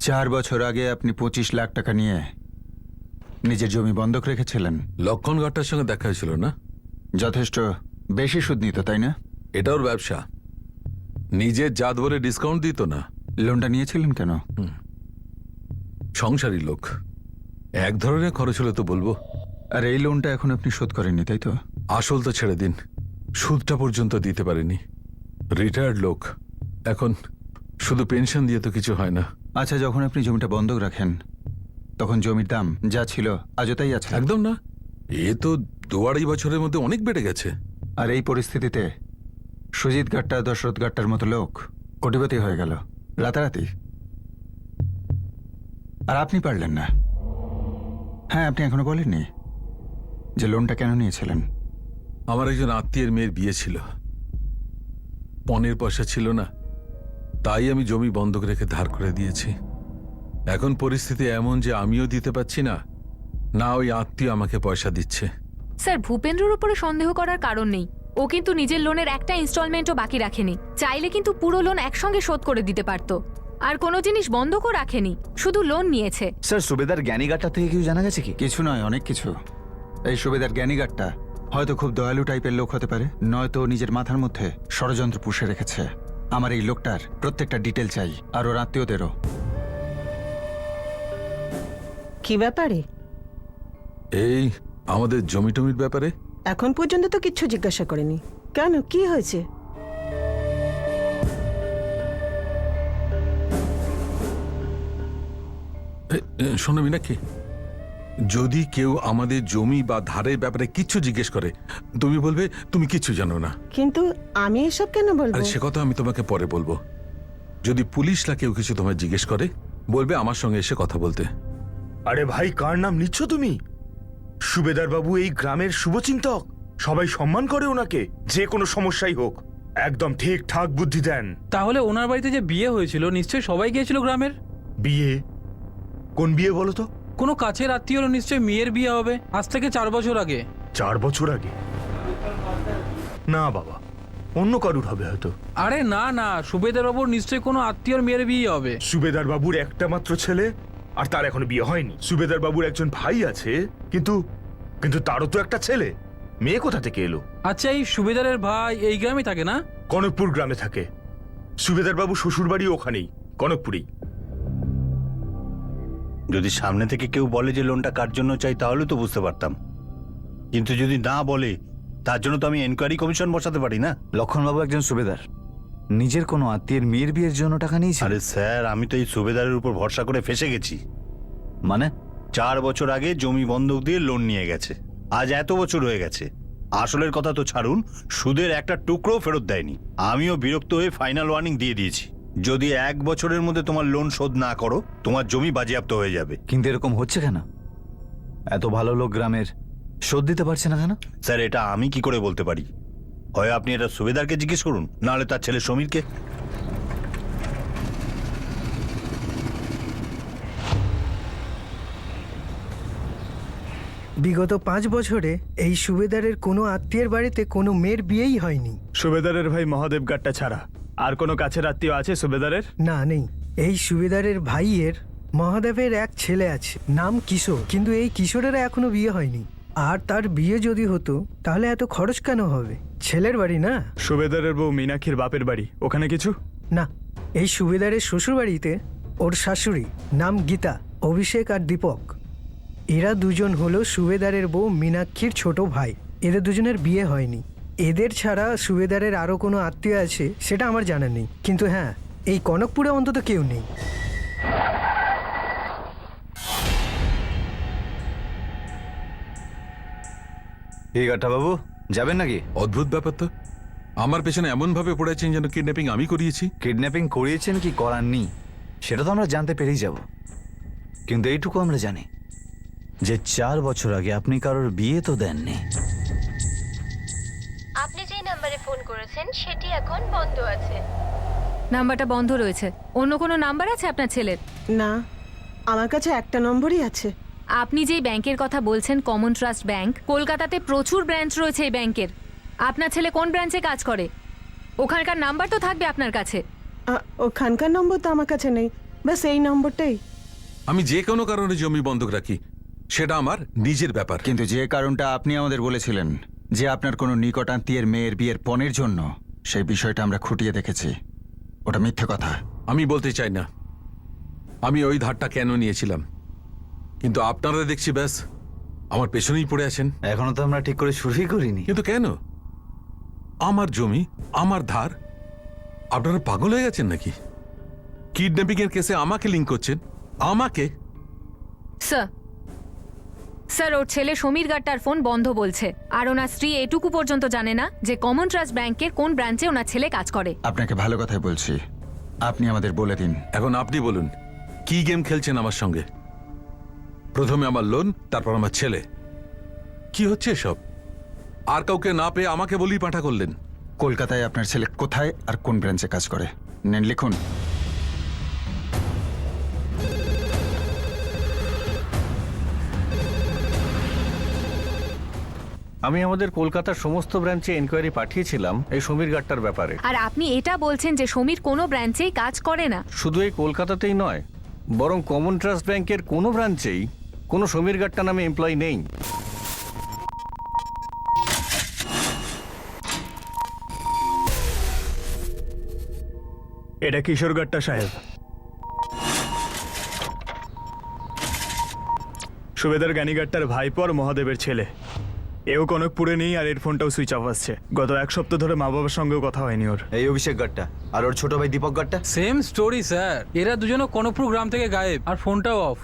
4 বছর আগে আপনি 25 লাখ টাকা নিয়ে নিজের জমি বন্ধক রেখেছিলেন। লক্ষণ ঘাটার সঙ্গে দেখা হয়েছিল না? যথেষ্ট বেশি সুদ নিত, তাই না? এটা ওর ব্যবসা, নিজের জাত বলে ডিসকাউন্ট দিত না। লোনটা নিয়েছিলেন কেন? সংসারী লোক, এক ধরনের খরচ হলে তো বলবো। আর এই লোনটা এখন আপনি শোধ করেননি, তাই তো? আসল তো ছেড়ে দিন, সুদটা পর্যন্ত দিতে পারেনি। রিটায়ার্ড লোক, এখন শুধু পেনশন দিয়ে তো কিছু হয় না। আচ্ছা, যখন আপনি জমিটা বন্ধক রাখেন তখন জমির দাম যা ছিল আজও তাই আছে? একদম না, এ তো 2-2.5 বছরের মধ্যে অনেক বেড়ে গেছে। আর এই পরিস্থিতিতে সুজিত গাট্টা, দশরথ গাট্টার মতো লোক কোটিপতি হয়ে গেল রাতারাতি, আর আপনি পারলেন না। হ্যাঁ, আপনি এখনো বলেননি যে লোনটা কেন নিয়েছিলেন। আমার একজন আত্মীয়ের মেয়ের বিয়ে ছিল, পণের পয়সা ছিল না, তাই আমি জমি বন্ধক রেখে ধার করে দিয়েছি। এখন পরিস্থিতি এমন যে আমিও দিতে পারছি না, না ওই আত্মীয় আমাকে পয়সা দিচ্ছে। স্যার, ভূপেন্দ্রর উপরে সন্দেহ করার কারণ নেই। ও কিন্তু নিজের লোনের একটা ইনস্টলমেন্টও বাকি রাখেনি। চাইলে কিন্তু পুরো লোন একসঙ্গে শোধ করে দিতে পারতো। আর কোনো জিনিস বন্ধকও রাখেনি, শুধু লোন নিয়েছে। স্যার, সুবেদার জ্ঞানীগাট্টা থেকে কিছু জানা গেছে কি? কিছু নয়, অনেক কিছু। এই সুবেদার জ্ঞানী গাট্টা হয়তো খুব দয়ালু টাইপের লোক হতে পারে, নয়তো নিজের মাথার মধ্যে ষড়যন্ত্র পুষে রেখেছে। আমার এই লোকটার প্রত্যেকটা ডিটেল চাই, আর ওর আত্মীয়দেরও। কি ব্যাপারে? এই আমাদের জমি টমির ব্যাপারে। এখন পর্যন্ত তো কিচ্ছু জিজ্ঞাসা করেনি। কেন, কি হয়েছে? শোনো মীনাক্ষী, যদি কেউ আমাদের জমি বা ধারের ব্যাপারে কিচ্ছু জিজ্ঞেস করে, তুমি বলবে তুমি কিচ্ছু জানো না। কিন্তু আমি এসব কেন বলবো? আরে সে কথা আমি তোমাকে পরে বলবো। যদি পুলিশরা কেউ কিছু তোমায় জিজ্ঞেস করে, বলবে আমার সঙ্গে এসে কথা বলতে। আরে ভাই, কার নাম নিচ্ছ তুমি? সুবেদার বাবু এই গ্রামের শুভচিন্তক, সবাই সম্মান করে ওনাকে। যে কোনো সমস্যাই হোক একদম ঠিকঠাক বুদ্ধি দেন। তাহলে ওনার বাড়িতে যে বিয়ে হয়েছিল নিশ্চয়ই সবাই গিয়েছিল গ্রামের। বিয়ে? কোন বিয়ে বলো তো? কোনো কাছের আত্মীয় নিশ্চয়ই মেয়ের বিয়ে হবে, আজ থেকে 4 বছর আগে। 4 বছর আগে? না বাবা, অন্য কারুর হবে হয়তো। আরে না না, সুবেদার বাবুর নিশ্চয়ই কোনো আত্মীয়র মেয়ের বিয়ে হবে। সুবেদার বাবুর একটা মাত্র ছেলে, আর তার এখনো বিয়ে হয়নি। সুবেদার বাবুর একজন ভাই আছে, কিন্তু কিন্তু তারও তো একটা ছেলে। মেয়ে কোথা থেকে এলো? আচ্ছা, এই সুবেদারের ভাই এই গ্রামে থাকে না? কনকপুর গ্রামে থাকে। সুবেদার বাবু শ্বশুর বাড়ি ওখানেই, কনকপুরেই। যদি সামনে থেকে কেউ বলে যে লোনটা কার জন্য চাই, তাহলে তো বুঝতে পারতাম। কিন্তু যদি না বলে, তার জন্য তো আমি এনকোয়ারি কমিশন বসাতে পারি না। লক্ষণবাবু একজন সুবেদার, নিজের কোনো আত্মীয়ের মেয়ের বিয়ের জন্য টাকা নিয়েছে? আরে স্যার, আমি তো এই সুবেদারের উপর ভরসা করে ফেসে গেছি। মানে 4 বছর আগে জমি বন্ধক দিয়ে লোন নিয়ে গেছে, আজ এত বছর হয়ে গেছে। আসলের কথা তো ছাড়ুন, সুদের একটা টুকরো ফেরত দেয়নি। আমিও বিরক্ত হয়ে ফাইনাল ওয়ার্নিং দিয়ে দিয়েছি, যদি 1 বছরের মধ্যে তোমার লোন শোধ না করো, তোমার জমি বাজেয়াপ্ত হয়ে যাবে। কিন্তু এরকম হচ্ছে কেন? এত ভালো লোক গ্রামের, শোধ দিতে পারছে না কেন? স্যার, এটা আমি কি করে বলতে পারি? হয় আপনি এটা সুবেদারকে জিজ্ঞেস করুন, নাহলে তার ছেলে সমীরকে। বিগত 5 বছরে এই সুবেদারের কোনো আত্মীয়ের বাড়িতে কোনো মেয়ের বিয়েই হয়নি। সুবেদারের ভাই মহাদেব গাট্টা ছাড়া আর কোনো কাছের আত্মীয় আছে সুবেদারের? না, নেই। এই সুবেদারের ভাইয়ের মহাদেবের এক ছেলে আছে, নাম কিশোর, কিন্তু এই কিশোরের এখনো বিয়ে হয়নি। আর তার বিয়ে যদি হতো তাহলে এত খরচ কেন হবে? ছেলের বাড়ি না? সুবেদারের বউ মীনাক্ষীর বাপের বাড়ি, ওখানে কিছু না, এই সুবেদারের শ্বশুর বাড়িতে ওর শাশুড়ি, নাম গীতা, অভিষেক আর দীপক। এরা দুজন হলো সুবেদারের বউ মীনাক্ষীর ছোট ভাই। এদের দুজনের বিয়ে হয়নি। এদের ছাড়া সুবেদারের আরও কোনো আত্মীয় আছে সেটা আমার জানা নেই, কিন্তু হ্যাঁ, এই কনকপুরে অন্তত কেউ নেই। এই গাট্টা বাবু যাবেন নাকি? অদ্ভুত ব্যাপার তো, আমার পেছনে এমন ভাবে পড়েছেন যেন কিডন্যাপিং আমি করিয়েছি। কিডন্যাপিং করিয়েছেন কি করাননি সেটা তো আমরা জানতে পেরেই যাব, কিন্তু এইটুকু আমরা জানি যে 4 বছর আগে আপনি কারোর বিয়ে তো দেননি। আপনি যেই নাম্বারে ফোন করেছেন সেটি এখন বন্ধ আছে। নাম্বারটা বন্ধ রয়েছে। অন্য কোনো নাম্বার আছে আপনার ছেলের? না, আমার কাছে একটা নম্বরই আছে। আপনি যেই ব্যাংকের কথা বলছেন, কমন ট্রাস্ট ব্যাংক, কলকাতাতে প্রচুর ব্রাঞ্চ রয়েছে এই ব্যাংকের। আপনার ছেলে কোন ব্রাঞ্চে কাজ করে? ওখানকার নাম্বার তো থাকবে আপনার কাছে। ওখানকার নম্বর তো আমার কাছে নেই। ব্যাস এই নম্বরটাই। আমি যে কোনো কারণে জমি বন্ধক রাখি, সেটা আমার নিজের ব্যাপার। কিন্তু যে কারণটা আপনি আমাদের বলেছিলেন যে আপনার কোনো নিকটাত্মীয়ের মেয়ের বিয়ের পণের জন্য, সেই বিষয়টা আমরা খুঁটিয়ে দেখেছি, ওটা মিথ্যে কথা। আমি বলতে চাই না আমি ওই ধারটা কেন নিয়েছিলাম, কিন্তু আপনারা দেখছি ব্যাস আমার পেছনেই পড়ে আছেন। এখনো তো আমরা ঠিক করে শুরুই করিনি। কিন্তু কেন? আমার জমি, আমার ধার, আপনারা পাগল হয়ে গেছেন নাকি? কিডন্যাপিং এর কেসে আমাকে লিঙ্ক করছেন, আমাকে। স্যার ওর ছেলে সমীর গাট্টার ফোন বন্ধ বলছে, আর ওনার স্ত্রী এটুকু পর্যন্ত জানে না যে কমন ট্রাস্ট ব্যাংকের কোন ব্রাঞ্চে ওনার ছেলে কাজ করে। আপনাকে ভালো কথাই বলছি, আপনি আমাদের বলে দিন। এখন আপনি বলুন, কি গেম খেলছেন আমার সঙ্গে? প্রথমে আমার লোন, তারপর আমার ছেলে। কি হচ্ছে এসব? আর কাউকে না পেয়ে আমাকে বলেই পাঠা করলেন। কলকাতায় আপনার ছেলে কোথায় আর কোন ব্রাঞ্চে কাজ করে? নেন, লিখুন। আমি আমাদের কলকাতার সমস্ত ব্রাঞ্চে এনকোয়ারি পাঠিয়েছিলাম এই সমীর গাট্টার ব্যাপারে। আর আপনি এটা বলছেন যে সমীর কোনো ব্রাঞ্চেই কাজ করে না? শুধু এই কলকাতাতেই নয়, বরং কমন ট্রাস্ট ব্যাংকের কোনো ব্রাঞ্চেই কোনো সমীর গাট্টা নামে এমপ্লয়ি নেই। এটা কিশোর গাট্টা সাহেব, সুবেদার জ্ঞানীগাট্টার ভাইপো আর মহাদেবের ছেলে। এও কনকপুরে নেই আর এর ফোনটাও সুইচ অফ আসছে। গত এক সপ্তাহ ধরে মা বাবার সঙ্গেও কথা হয়নি ওর। এই অভিষেক গাট্টা আর ওর ছোট ভাই দীপক গাট্টা। সেম স্টোরি স্যার, এরা দুজনও কনকপুর গ্রাম থেকে গায়েব, আর ফোনটাও অফ।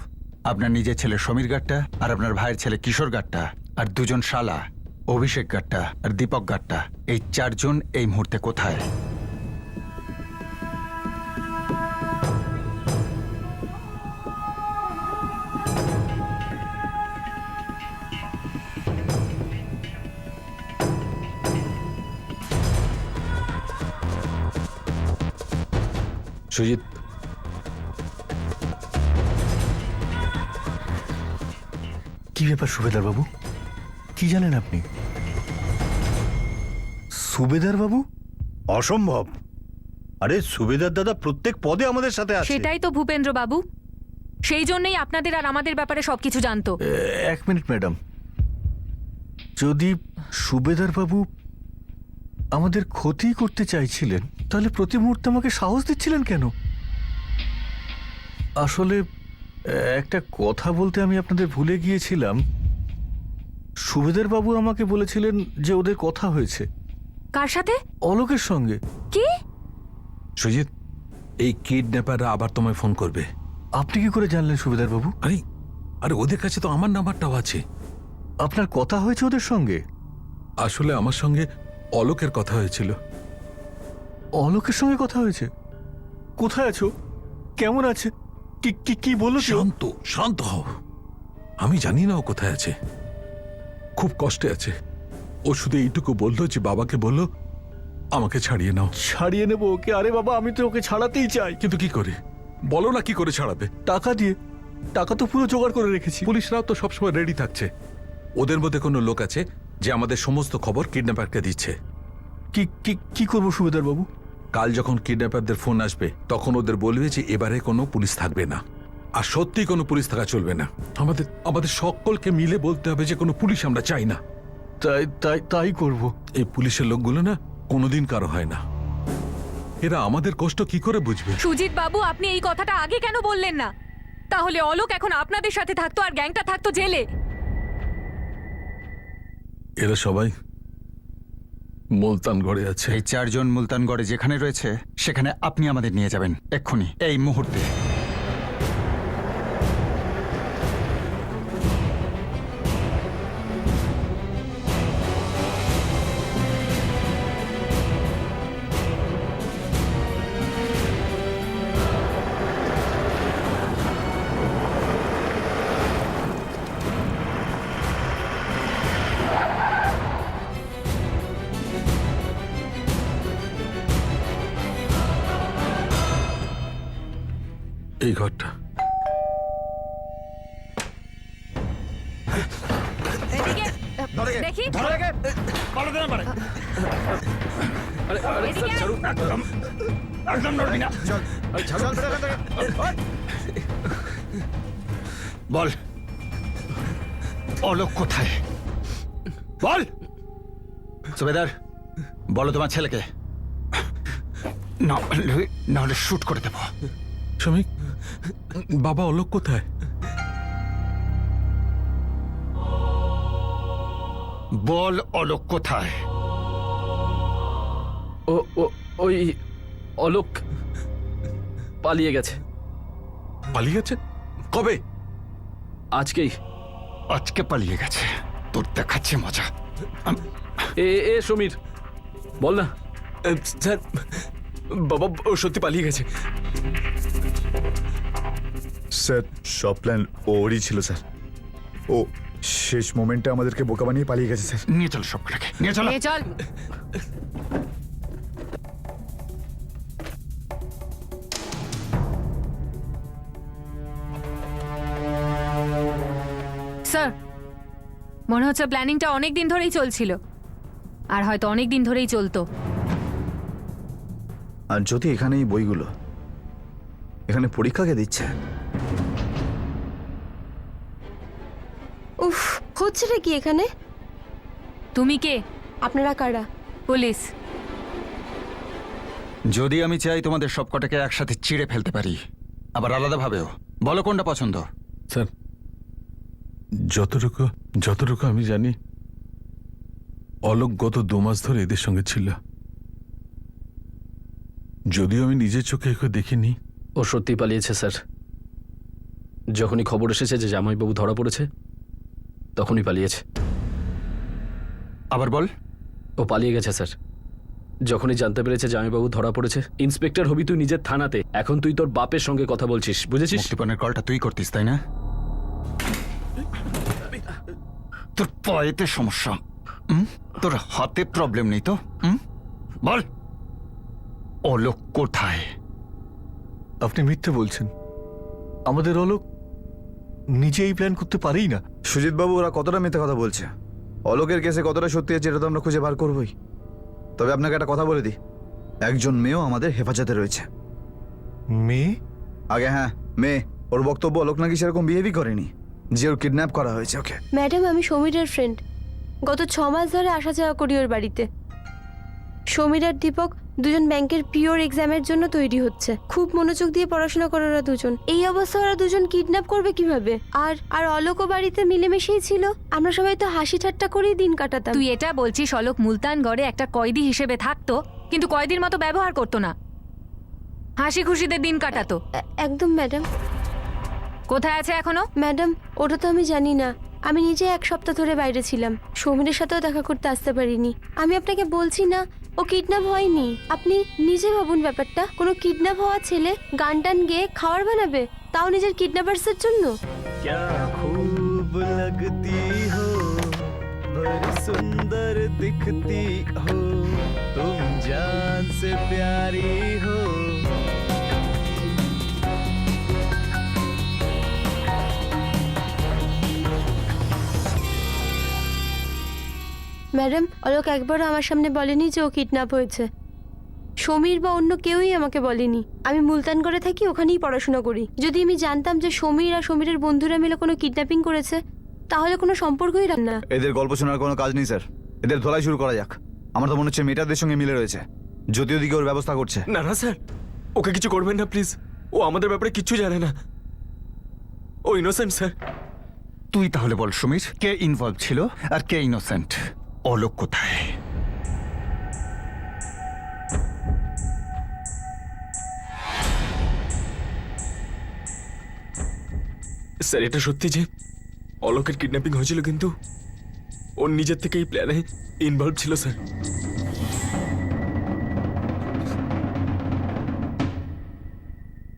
আপনার নিজের ছেলে সমীর গাট্টা আর আপনার ভাইয়ের ছেলে কিশোর গাট্টা আর দুজন শালা অভিষেক গাট্টা আর দীপক গাট্টা, এই চারজন এই মুহূর্তে কোথায়? সুজিত, কি ব্যাপার সুবেদার বাবু? কি জানেন আপনি? সুবেদার বাবু? অসম্ভব। আরে সুবেদার দাদা প্রত্যেক পদে আমাদের সাথে আছে। সেটাই তো ভূপেন্দ্র বাবু, সেই জন্যই আপনাদের আর আমাদের ব্যাপারে সবকিছু জানতো। এক মিনিট ম্যাডাম, যদি সুবেদার বাবু আমাদের ক্ষতি করতে চাইছিলেন তাহলে প্রতি মুহূর্তে আমাকে সাহস দিচ্ছিলেন কেন? আসলে একটা কথা বলতে আমি আপনাদের ভুলে গিয়েছিলাম। সুবেদার বাবু আমাকে বলেছিলেন যে ওদের কথা হয়েছে। কার সাথে? অলোকের সঙ্গে। কি? সুজিত, এই কিডন্যাপাররা আবার তোমায় ফোন করবে। আপনি কি করে জানলেন সুবেদার বাবু? আরে আরে ওদের কাছে তো আমার নাম্বারটাও আছে। আপনার কথা হয়েছে ওদের সঙ্গে? আসলে আমার সঙ্গে অলোকের কথা হয়েছিল। অলোকের সঙ্গে কথা হয়েছে? কোথায় আছো? কেমন আছে? কি কি কি বললো? শান্ত শান্ত হও। আমি জানি না ও কোথায় আছে, খুব কষ্টে আছে। ও শুধু এইটুকু বললো যে বাবাকে বললো আমাকে ছাড়িয়ে নাও। ছাড়িয়ে নেবো ওকে? আরে বাবা, আমি তো ওকে ছাড়াতেই চাই। কিন্তু কি করে? বলো না কি করে ছাড়াবে? টাকা দিয়ে। টাকা তো পুরো জোগাড় করে রেখেছি। পুলিশরাও তো সবসময় রেডি থাকছে। ওদের মধ্যে কোনো লোক আছে যে আমাদের সমস্ত খবর কিডন্যাপারকে দিচ্ছে। কি কি কি করবো সুবেদার বাবু? কাল যখন কিডন্যাপারদের ফোন আসবে তখন ওদের বলবে যে এবারে কোনো পুলিশ থাকবে না, আর সত্যি কোনো পুলিশ থাকা চলবে না। আমাদের আমাদের সকলকে মিলে বলতে হবে যে কোনো পুলিশ আমরা চাই না। তাই তাই তাই করবো। এই পুলিশের লোকগুলো না কোনোদিন কারো হয় না। এরা আমাদের কষ্ট কি করে বুঝবে? সুজিত বাবু, আপনি এই কথাটা আগে কেন বললেন না? তাহলে অলোক এখন আপনাদের সাথে থাকতো আর গ্যাংটা থাকতো জেলে। এরা সবাই মুলতানগড়ে আছে। এই চারজন মুলতানগড়ে যেখানে রয়েছে সেখানে আপনি আমাদের নিয়ে যাবেন এক্ষুনি, এই মুহূর্তে। এই ঘরটা। এদিকে, দেখি। এদিকে আয়। বল অলোক কোথায়? বল সুবেদার, বলো তোমার ছেলেকে। নাহলে শুট করে দেবো। শ্রমিক, বাবা অলোক কোথায়? বল অলোক কোথায়? ওই অলোক পালিয়ে গেছে। পালিয়ে গেছে? কবে? আজকেই। আজকে পালিয়ে গেছে? তোর দেখাচ্ছে মজা। এ সমীর, বল না। স্যার, বাবা ও সত্যি পালিয়ে গেছে। স্যার, সব প্ল্যান ওরই ছিল স্যার। ও শেষ মোমেন্টে আমাদেরকে বোকা বানিয়ে পালিয়ে গেছে স্যার। নিয়ে চল সবকটাকে, নিয়ে চল। চল। স্যার, মনে হচ্ছে প্ল্যানিংটা অনেক দিন ধরেই চলছিল, আর হয়তো অনেক দিন ধরেই চলতো। আর যদি এখানে এই বইগুলো এখানে পরীক্ষাকে দিচ্ছে, উফ, হচ্ছেটা কি এখানে? তুমি কে? আপনারা কারা? পুলিশ। যদি আমি চাই তোমাদের সবকটাকে একসাথে চিড়ে ফেলতে পারি, আবার আলাদাভাবেও। বলো কোনটা পছন্দ? স্যার, যতটুকু আমি জানি, অলোক গত 2 মাস ধরে এদের সঙ্গে ছিল। যদিও আমি নিজের চোখে একে দেখিনি। ও সত্যি পালিয়েছে স্যার। যখনই খবর এসেছে যে জামাইবাবু ধরা পড়েছে, তখনই পালিয়েছে। আবার বল। ও পালিয়ে গেছে স্যার। যখনই জানতে পেরেছে জামাইবাবু ধরা পড়েছে। ইন্সপেক্টর হবি তুই নিজের থানাতে, এখন তুই তোর বাপের সঙ্গে কথা বলছিস, বুঝেছিস? মুক্তিপণের কলটা তুই করতিস, তাই না? তোর পায়েতে সমস্যা, তোর হাতে প্রবলেম নেই তো? বল অলোক কোথায়? আপনি মিথ্যে বলছেন। আমাদের অলোক নিজে এই প্ল্যান করতে পারেই না। সুজিত বাবু, ওরা কতটা মিথ্যে কথা বলছে, অলোকের কেসে কতটা সত্যি আছে এটা তো আমরা খুঁজে বার করবই। তবে আপনাকে একটা কথা বলে দিই, একজন মেয়েও আমাদের হেফাজতে রয়েছে। মেয়ে? আগে হ্যাঁ, মেয়ে। ওর বক্তব্য অলোক নাকি সেরকম বিহেভই করেনি, যে ওর কিডন্যাপ করা হয়েছে ওকে। ম্যাডাম, আমি সমীরের ফ্রেন্ড। গত 6 মাস ধরে আসা যাওয়া করি ওর বাড়িতে। সমীর আর দীপক দুজন ব্যাংকের পিওর এক্সামের জন্য তৈরি হচ্ছে। খুব মনোযোগ দিয়ে পড়াশোনা করে ওরা দুজন। এই অবস্থা ওরা দুজন কিডন্যাপ করবে কিভাবে? আর অলোকও বাড়িতে মিলেমিশেই ছিল। আমরা সবাই তো হাসি ঠাট্টা করেই দিন কাটাতাম। তুই এটা বলছিস অলোক মুলতানগড়ে একটা কয়েদি হিসেবে থাকতো, কিন্তু কয়েদির মতো ব্যবহার করতো না, হাসি খুশিতে দিন কাটাতো। একদম ম্যাডাম। কোথায় আছে এখনো? ম্যাডাম, ওটা তো আমি জানি না। আমি নিজে 1 সপ্তাহ ধরে বাইরে ছিলাম। সমীরের সাথেও দেখা করতে আসতে পারিনি। আমি আপনাকে বলছি না ও কিডন্যাপ হয়নি। আপনি নিজে ভাবুন ব্যাপারটা। কোনো কিডন্যাপ হওয়া ছেলে গান টান গেয়ে খাবার বানাবে, তাও নিজের কিডন্যাপার্সের জন্য? क्या खूब लगती हो, बड़ी सुंदर दिखती हो, तुम जान से प्यारी हो। ম্যাডাম, অলোক একবারও আমার সামনে বলেনি যে ও কিডন্যাপ হয়েছে। সমীর বা অন্য কেউই আমাকে বলেনি। আমি মুলতানগড়ে থাকি, ওখানেই পড়াশোনা করি। যদি আমি জানতাম যে সমীর আর সমীরের বন্ধুরা মিলে কোনো কিডন্যাপিং করেছে, তাহলে কোনো সম্পর্কই রাখ না। এদের গল্প শোনার কোনো কাজ নেই স্যার, এদের ধোলাই শুরু করা যাক। আমার তো মনে হচ্ছে মেয়েটাদের সঙ্গে মিলে রয়েছে, যদিও দিকে ওর ব্যবস্থা করছে। না না স্যার, ওকে কিছু করবেন না প্লিজ। ও আমাদের ব্যাপারে কিচ্ছু জানে না। ও ইনোসেন্ট স্যার। তুই তাহলে বল সমীর, কে ইনভলভ ছিল আর কে ইনোসেন্ট? অলোক কোথায়? স্যার, এটা সত্যি যে অলোকের কিডন্যাপিং হয়েছিল, কিন্তু ওর নিজের থেকে এই প্ল্যানে ইনভলভ ছিল স্যার।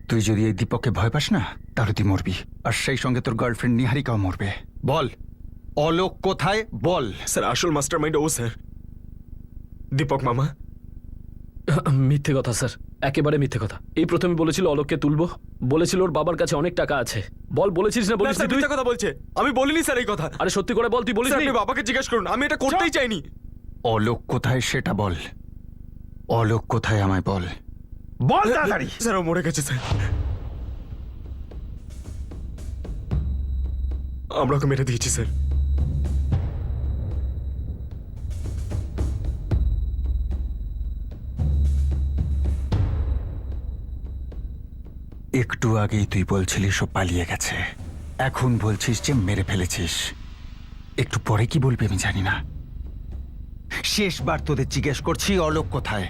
তুই যদি এই দীপককে ভয় পাস না, তাহলে তুই মরবি, আর সেই সঙ্গে তোর গার্লফ্রেন্ড নিহারিকাও মরবে। বল অলোক কোথায়? বল। স্যার, আসল মাস্টার মাইন্ড ও স্যার, দীপক মামা। মিথ্যে কথা স্যার, একেবারে মিথ্যে কথা। এই প্রথমে বলেছিল অলোককে তুলবো, বলেছিল ওর বাবার কাছে অনেক টাকা আছে। বল, বলেছিস না? বলিস তুই? কথা বলছে। আমি বলিনি স্যার এই কথা। আরে সত্যি করে বল, তুই বলিস? আপনি বাবাকে জিজ্ঞেস করুন, আমি এটা করতেই চাইনি। অলোক কোথায় সেটা বল। অলোক কোথায় আমায় বল। বল তাড়াতাড়ি। স্যার ও মরে গেছে স্যার, আমরা ওকে মেরে দিয়েছি স্যার। একটু আগেই তুই বলছিলিস ও পালিয়ে গেছে, এখন বলছিস যে মেরে ফেলেছিস। একটু পরে কি বলবি আমি জানি না। শেষবার তোদের জিজ্ঞেস করছি, অলোক কোথায়?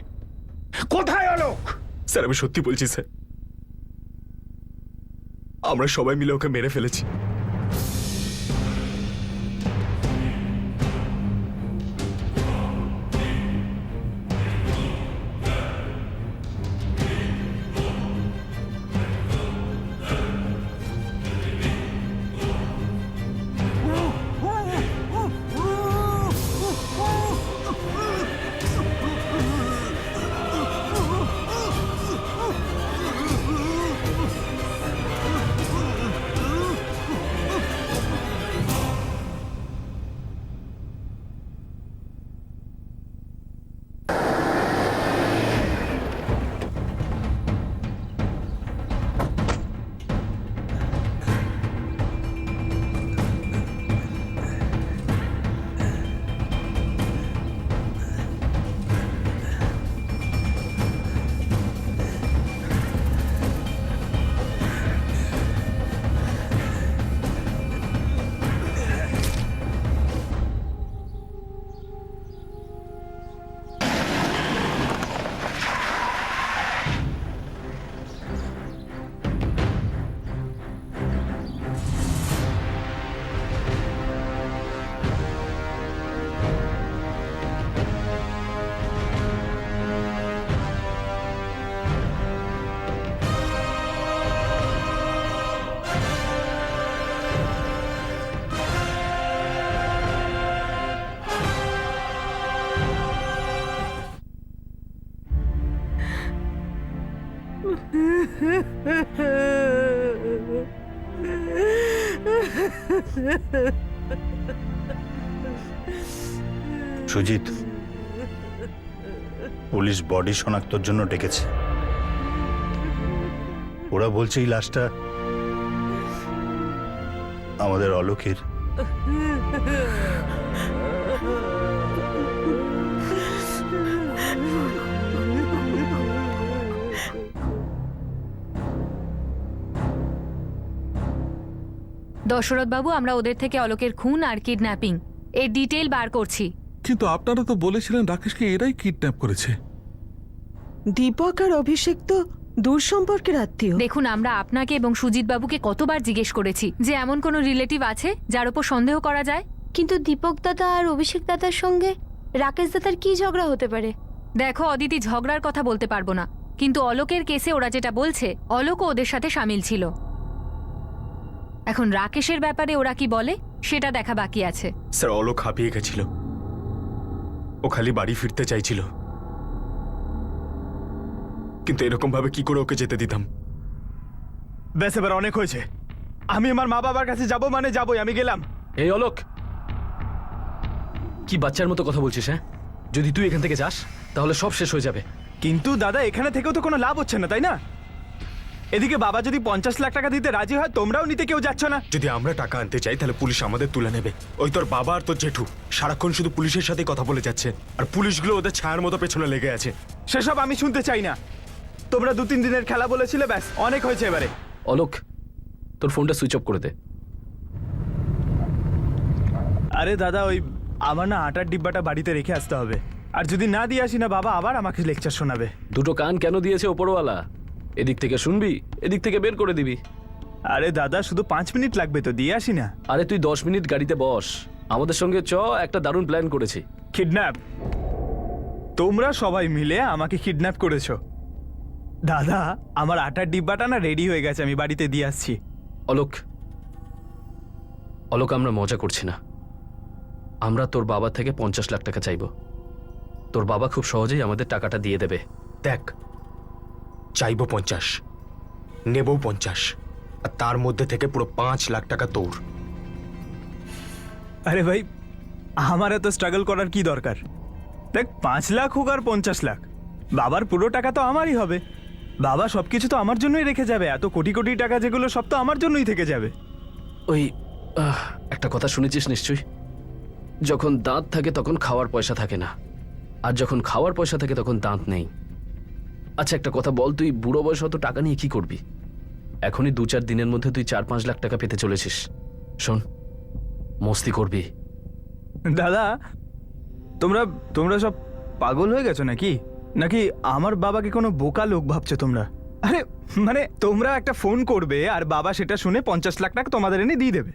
কোথায় অলোক? স্যার আমি সত্যি বলছি স্যার, আমরা সবাই মিলে ওকে মেরে ফেলেছি। সুজিত, পুলিশ বডি শনাক্তর জন্য ডেকেছে। ওরা বলছে এই লাশটা আমাদের অলোকের। দশরথ বাবু, আমরা ওদের থেকে অলোকের খুন আর কিডন্যাপিং এর ডিটেল বার করছি। কিন্তু আপনারা তো বলেছিলেন রাকেশকে এরাই কিডন্যাপ করেছে। দীপক আর অভিষেক তো দূর সম্পর্কের আত্মীয়। দেখুন, আমরা আপনাকে এবং সুজিত বাবুকে কতবার জিজ্ঞেস করেছি যে এমন কোনো রিলেটিভ আছে যার উপর সন্দেহ করা যায়। কিন্তু দীপক দাদা আর অভিষেক দাদার সঙ্গে রাকেশ দাদার কি ঝগড়া হতে পারে? দেখো অদিতি, ঝগড়ার কথা বলতে পারবো না, কিন্তু অলোকের কেসে ওরা যেটা বলছে অলোকও ওদের সাথে সামিল ছিল। এখন রাকেশের ব্যাপারে ওরা কি বলে সেটা দেখা বাকি আছে। স্যার অলোক হাঁপিয়ে গেছিল, ও খালি বাড়ি ফিরতে চাইছিল, কিন্তু এরকম ভাবে কি করে ওকে যেতে দিতাম? ব্যাস এবার অনেক হয়েছে, আমি আমার মা বাবার কাছে যাবো মানে যাবোই, আমি গেলাম। এই অলোক, কি বাচ্চার মতো কথা বলছিস? হ্যাঁ, যদি তুই এখান থেকে যাস তাহলে সব শেষ হয়ে যাবে। কিন্তু দাদা এখানে থেকেও তো কোনো লাভ হচ্ছে না, তাই না? এদিকে বাবা যদি 50 লাখ টাকা দিতে রাজি হয়, তোমরাও নিতে কেউ যাচ্ছ না। যদি আমরা টাকা আনতে চাই তাহলে পুলিশ আমাদের তুলে নেবে। ওই তোর বাবা আর তোর জেঠু সারাক্ষণ শুধু পুলিশের সাথে কথা বলে যাচ্ছে, আর পুলিশগুলো ওদের ছায়ার মতো পেছনে লেগে আছে। সেসব আমি শুনতে চাই না। তোমরা 2-3 দিনের খেলা বলেছিলে, ব্যাস অনেক হয়েছে এবারে। অলোক, তোর ফোনটা সুইচ অফ করে দে। আরে দাদা, ওই আমার না আটার ডিব্বাটা বাড়িতে রেখে আসতে হবে, আর যদি না দিয়ে আসি না বাবা আবার আমাকে লেকচার শোনাবে। দুটো কান কেন দিয়েছে ওপরওয়ালা? এদিক থেকে শুনবি, এদিক থেকে বের করে দিবি। আরে দাদা, শুধু 5 মিনিট লাগবে তো, দিয়ে আসি না। আরে তুই 10 মিনিট গাড়িতে বস, আমাদের সঙ্গে চ, একটা দারুণ প্ল্যান করেছি। কিডন্যাপ? তোমরা সবাই মিলে আমাকে কিডন্যাপ করেছো? দাদা, আমার আটার ডিব্বাটা না রেডি হয়ে গেছে, আমি বাড়িতে দিয়ে আসছি। অলোক, অলোক, আমরা মজা করছি না। আমরা তোর বাবা থেকে 50 লাখ টাকা চাইব। তোর বাবা খুব সহজেই আমাদের টাকাটা দিয়ে দেবে। দেখ, চাইবো 50, নেবো 50, আর তার মধ্যে থেকে পুরো 5 লাখ টাকা তোর। আরে ভাই, আমার এত স্ট্রাগল করার কি দরকার? দেখ, 5 লাখ হোক আর 50 লাখ, বাবার পুরো টাকা তো আমারই হবে। বাবা সবকিছু তো আমার জন্যই রেখে যাবে, এত কোটি কোটি টাকা যেগুলো সব তো আমার জন্যই থেকে যাবে। ওই একটা কথা শুনেছিস নিশ্চয়ই, যখন দাঁত থাকে তখন খাওয়ার পয়সা থাকে না, আর যখন খাওয়ার পয়সা থাকে তখন দাঁত নেই। আচ্ছা একটা কথা বল, তুই বুড়ো বয়স অত টাকা নিয়ে কি করবি? এখনই 2-4 দিনের মধ্যে তুই 4-5 লাখ টাকা পেতে চলেছিস। শোন, মস্তি করবি। দাদা তোমরা তোমরা সব পাগল হয়ে গেছো নাকি? নাকি আমার বাবাকে কোনো বোকা লোক ভাবছো তোমরা? আরে মানে তোমরা একটা ফোন করবে আর বাবা সেটা শুনে 50 লাখ টাকা তোমাদের এনে দিয়ে দেবে।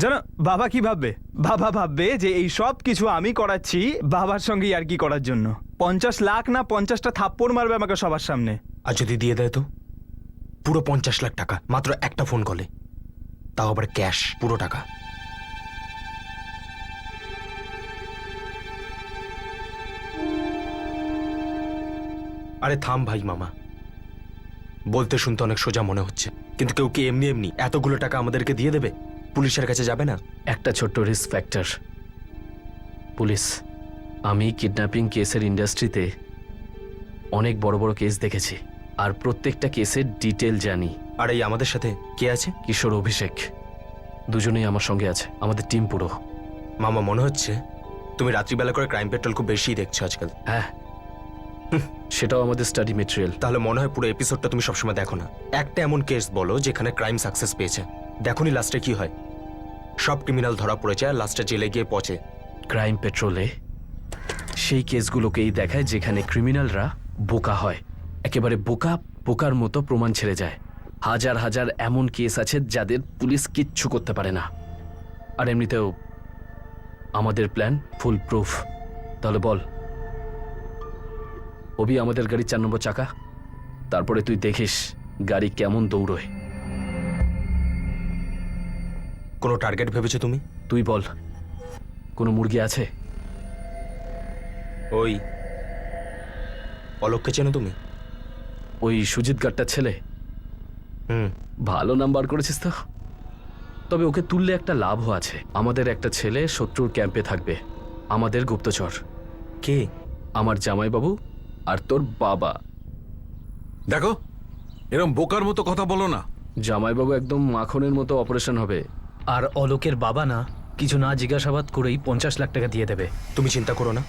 জানো বাবা কি ভাববে? বাবা ভাববে যে এই সব কিছু আমি করাচ্ছি বাবার সঙ্গে আর কি করার জন্য। 50 লাখ না 50টা থাপ্পড় মারবে আমাকে সবার সামনে। আর যদি দিয়ে দেয় তো পুরো 50 লাখ টাকা মাত্র একটা ফোন কলে, তাও আবার ক্যাশ পুরো টাকা। আরে থাম ভাই মামা, বলতে শুনতে অনেক সোজা মনে হচ্ছে, কিন্তু কেউ কি এমনি এমনি এতগুলো টাকা আমাদেরকে দিয়ে দেবে? পুলিশের কাছে যাবে না? একটা ছোট্ট রিস্ক ফ্যাক্টর। পুলিশ, আমি কিডন্যাপিং কেসের ইন্ডাস্ট্রিতে অনেক বড় বড় কেস দেখেছি, আর প্রত্যেকটা কেসের ডিটেল জানি। আর এই আমাদের সাথে কে আছে? কিশোর, অভিষেক, দুজনেই আমার সঙ্গে আছে, আমাদের টিম পুরো। মামা মনে হচ্ছে তুমি রাত্রিবেলা করে ক্রাইম পেট্রোল খুব বেশি দেখছো আজকাল। হ্যাঁ, সেটাও আমাদের স্টাডি মেটেরিয়াল। তাহলে মনে হয় পুরো এপিসোডটা তুমি সবসময় দেখো না। একটা এমন কেস বলো যেখানে ক্রাইম সাকসেস পেয়েছে। দেখোনি লাস্টে কি হয়? সব ক্রিমিনাল ধরা পড়েছে আর লাস্টে জেলে গিয়ে পচে। ক্রাইম পেট্রোলে সেই কেসগুলোকেই দেখায় যেখানে ক্রিমিনালরা বোকা হয়, একেবারে বোকার মতো প্রমাণ ছেড়ে যায়। হাজার হাজার এমন কেস আছে যাদের পুলিশ কিচ্ছু করতে পারে না। আর এমনিতেও আমাদের প্ল্যান ফুল প্রুফ। তাহলে বল, অভি আমাদের গাড়ির 4 নম্বর চাকা, তারপরে তুই দেখিস গাড়ি কেমন দৌড়োয়। কোনো টার্গেট ভেবেছো তুমি? তুই বল, কোনো মুরগি আছে? ওই অলোককে চেনো তুমি? ওই সুজিত গাট্টার ছেলে? ভালো নাম্বার করেছিস তো। তবে ওকে তুললে একটা লাভও আছে। আমাদের একটা ছেলে শত্রুর ক্যাম্পে থাকবে, আমাদের গুপ্তচর। কে? আমার জামাইবাবু আর তোর বাবা। দেখো, এরকম বোকার মতো কথা বলো না। জামাইবাবু একদম মাখনের মতো অপারেশন হবে। আর অলোকের বাবা না কিছু না জিজ্ঞাসাবাদ করেই 50 লাখ টাকা দিয়ে দেবে। তুমি চিন্তা করো না,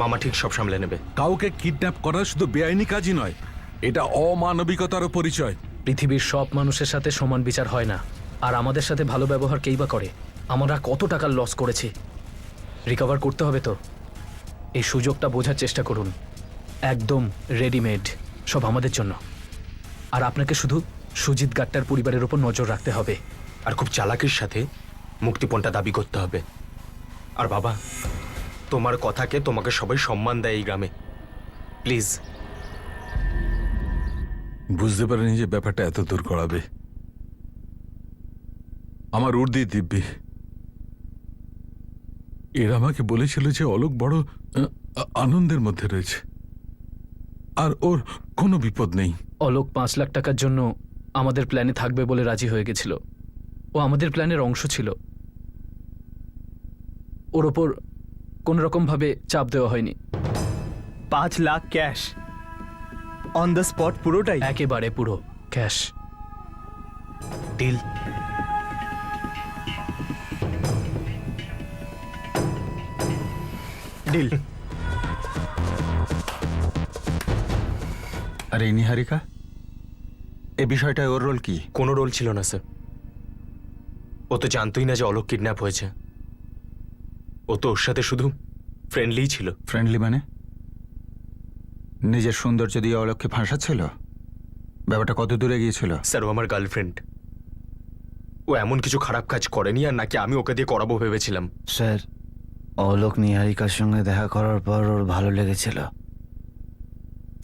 মামা ঠিক সব সামলে নেবে। কাউকে কিডন্যাপ করা শুধু বেআইনি কাজই নয়, এটা অমানবিকতারও পরিচয়। পৃথিবীর সব মানুষের সাথে সমান বিচার হয় না, আর আমাদের সাথে ভালো ব্যবহার কেই বা করে? আমরা কত টাকার লস করেছি, রিকভার করতে হবে তো। এই সুযোগটা বোঝার চেষ্টা করুন। একদম রেডিমেড, সব আমাদের জন্য। আর আপনাকে শুধু সুজিত গাট্টার পরিবারের উপর নজর রাখতে হবে, আর খুব চালাকির সাথে মুক্তিপণটা দাবি করতে হবে। আর বাবা, তোমার কথাকে তোমাকে সবাই সম্মান দেয় এই গ্রামে, প্লিজ। বুঝতে পারিনি যে ব্যাপারটা এত দূর করাবে। আমার উর্দি দিব্যি, এরা আমাকে বলেছিল যে অলোক বড় আনন্দের মধ্যে রয়েছে আর ওর কোনো বিপদ নেই। অলোক 5 লাখ টাকার জন্য আমাদের প্ল্যানে থাকবে বলে রাজি হয়ে গেছিল। ও আমাদের প্ল্যানের অংশ ছিল। ওর ওপর কোন রকম ভাবে চাপ দেওয়া হয়নি। 5 lakh cash on the spot, পুরোটাই একেবারে পুরো ক্যাশ ডিল। ডিল। আর এই নিহারিকা, এ বিষয়টায় ওর রোল কি? কোনো রোল ছিল না স্যার। ও তো জানতোই না যে অলোক কিডন্যাপ হয়েছে। ও তো ওর সাথে শুধু ফ্রেন্ডলিই ছিল। ফ্রেন্ডলি মানে? নিজের সৌন্দর্য দিয়ে অলোককে ফাঁসাচ্ছিল? ব্যাপারটা কত দূরে গিয়েছিল? স্যার, ও আমার গার্লফ্রেন্ড। ও এমন কিছু খারাপ কাজ করেনি, আর নাকি আমি ওকে দিয়ে করাবো ভেবেছিলাম। স্যার, অলোক নিহারিকার সঙ্গে দেখা করার পর ওর ভালো লেগেছিল,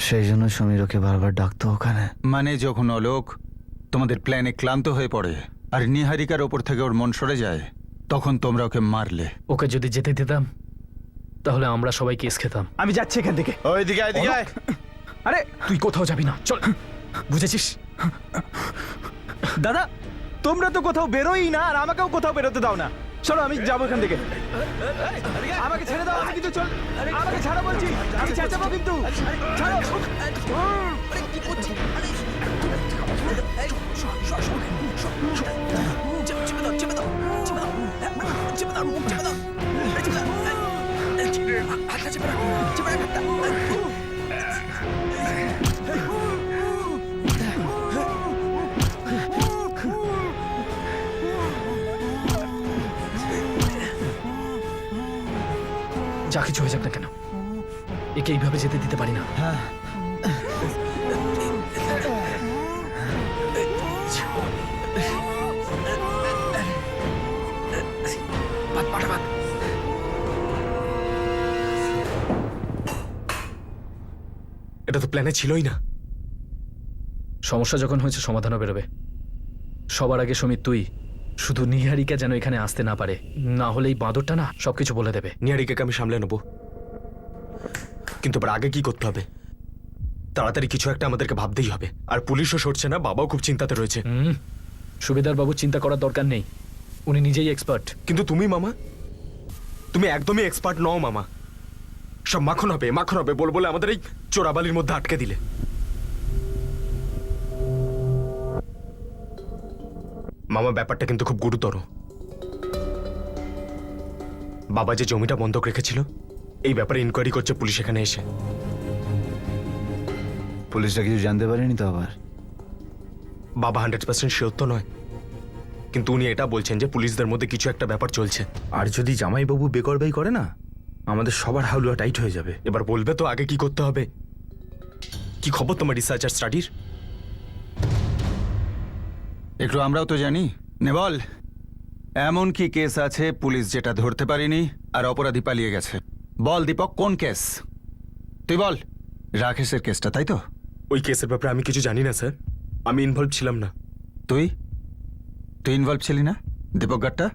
সেই জন্য সমীর ওকে বারবার ডাকতো ওখানে। মানে যখন অলোক তোমাদের প্ল্যানে ক্লান্ত হয়ে পড়ে আর নিহারিকার ওপর থেকে ওর মন সরে যায়, তখন তোমরা ওকে মারলে। ওকে যদি যেতে দিতাম তাহলে আমরা সবাই কেস খেতাম। আমি যাচ্ছি এখান থেকে। ওইদিকে আরে তুই কোথাও যাবি না, চল। বুঝেছিস? দাদা, তোমরা তো কোথাও বেরোই না, আর আমাকেও কোথাও বেরোতে দাও না। চলো, আমি যাবো এখান থেকে। আমাকে ছেড়ে দাও, আমি কিন্তু চল। আমাকে ছাড়া বলছি, আমি চেঁচাবো কিন্তু। ছাড়ো। যা কিছু হয়ে যাক না কেন, একে এইভাবে যেতে দিতে পারি না। এটা তো প্ল্যানে ছিলই না। সমস্যা যখন হয়েছে সমাধানও বেরোবে। সবার আগে সমিত তুই শুধু নিহারিকা যেন এখানে আসতে না পারে, না হলে এই বাঁদরটা না সবকিছু বলে দেবে। নিহারিকাকে আমি সামলে নেবো, কিন্তু এবার আগে কি করতে হবে? তাড়াতাড়ি কিছু একটা আমাদেরকে ভাবতেই হবে। আর পুলিশও সরছে না, বাবাও খুব চিন্তাতে রয়েছে। সুবেদার বাবু চিন্তা করার দরকার নেই, উনি নিজেই এক্সপার্ট। কিন্তু তুমি মামা, তুমি একদমই এক্সপার্ট নও মামা। সব মাখন হবে বলে বলে আমাদের এই চোরাবালির মধ্যে আটকে দিলে। মামা, ব্যাপারটা কিন্তু খুব গুরুতর। বাবা যে জমিটা বন্ধক রেখেছিল, এই ব্যাপারে ইনকোয়ারি করছে পুলিশ এখানে এসে। পুলিশরা কিছু জানতে পারেনি তো আবার? বাবা 100% শিওর তো নয়, কিন্তু উনি এটা বলছেন যে পুলিশদের মধ্যে কিছু একটা ব্যাপার চলছে। আর যদি জামাইবাবু বেকরবাই করে না, আমাদের সবার হাউলুয়া টাইট হয়ে যাবে। এবার বলবে তো আগে কি করতে হবে। কি খবর তোমার রিসার্চ আর স্টাডির? একটু আমরাও তো জানি। নেবল, এমন কি কেস আছে পুলিশ যেটা ধরতে পারিনি আর অপরাধী পালিয়ে গেছে? বল দীপক, কোন কেস? তুই বল। রাকেশের কেসটা, তাই তো? ওই কেসের ব্যাপারে আমি কিছু জানি না স্যার, আমি ইনভলভ ছিলাম না। তুই ইনভলভ ছিলি না? দীপক গাট্টা,